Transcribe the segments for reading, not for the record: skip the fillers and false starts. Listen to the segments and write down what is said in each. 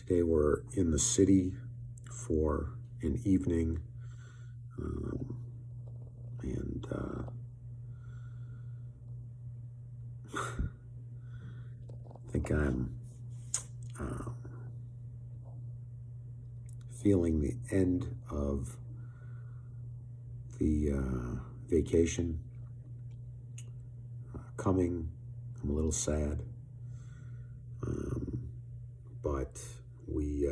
Today we're in the city for an evening, and I think I'm feeling the end of the vacation coming. I'm a little sad, but we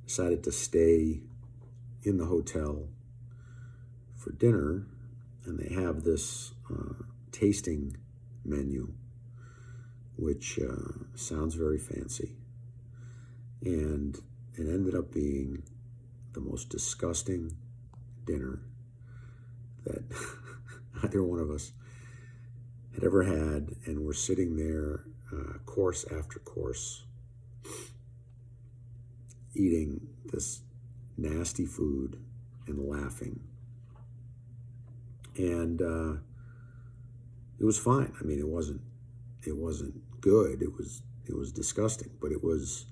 decided to stay in the hotel for dinner, and they have this tasting menu, which sounds very fancy, and it ended up being the most disgusting dinner that either one of us had ever had. And we're sitting there course after course eating this nasty food and laughing, and it was fine. I mean, it wasn't good. It was disgusting, but it was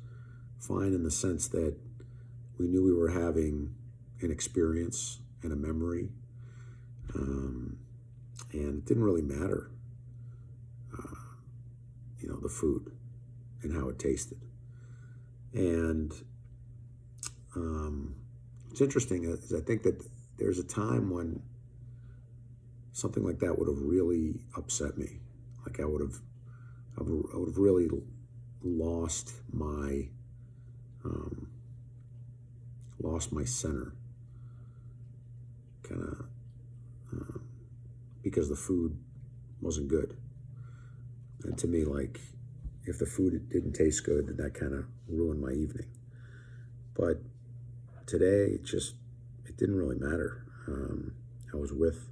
fine in the sense that we knew we were having an experience and a memory, and it didn't really matter, the food and how it tasted. And what's interesting is I think that there's a time when something like that would have really upset me. Like I would have really lost my center, kind of, because the food wasn't good. And to me, like, if the food didn't taste good, then that kind of ruined my evening. But today, it didn't really matter. I was with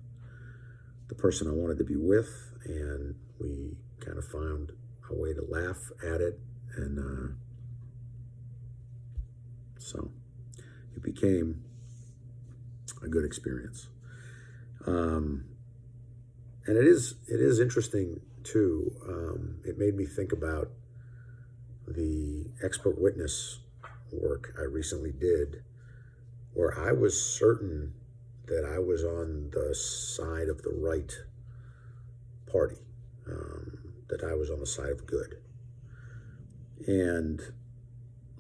the person I wanted to be with, and we kind of found a way to laugh at it, and so it became a good experience. And it is interesting too. It made me think about the expert witness work I recently did, where I was certain that I was on the side of the right party, that I was on the side of good. And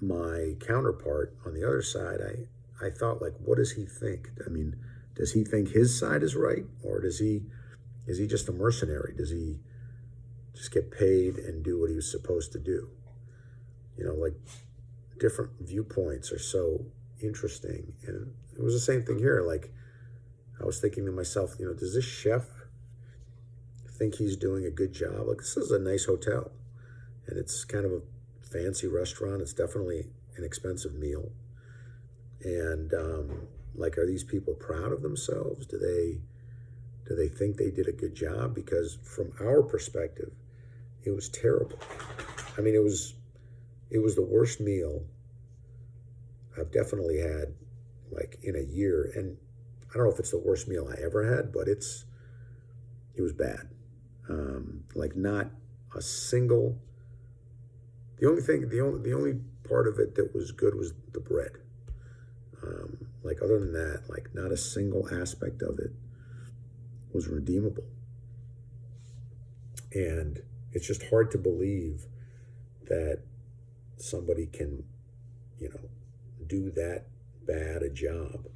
my counterpart on the other side, I thought, like, what does he think? I mean, does he think his side is right, or is he just a mercenary? Does he just get paid and do what he was supposed to do? Like, different viewpoints are so interesting. And it was the same thing here. Like, I was thinking to myself, does this chef think he's doing a good job? Like, this is a nice hotel, and it's kind of a fancy restaurant. It's definitely an expensive meal. And like, are these people proud of themselves? Do they think they did a good job? Because from our perspective, it was terrible. I mean, it was the worst meal I've definitely had, like, in a year. And I don't know if it's the worst meal I ever had, but it was bad. Like, not a single. The only part of it that was good was the bread. Like, other than that, like, not a single aspect of it was redeemable. And it's just hard to believe that somebody can, do that bad a job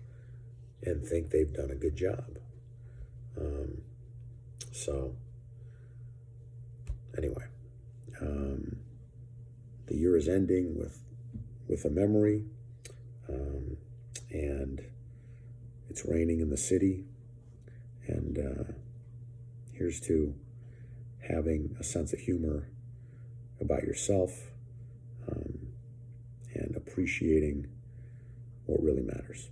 and think they've done a good job. So anyway, the year is ending with a memory, and it's raining in the city, and here's to having a sense of humor about yourself, and appreciating what really matters.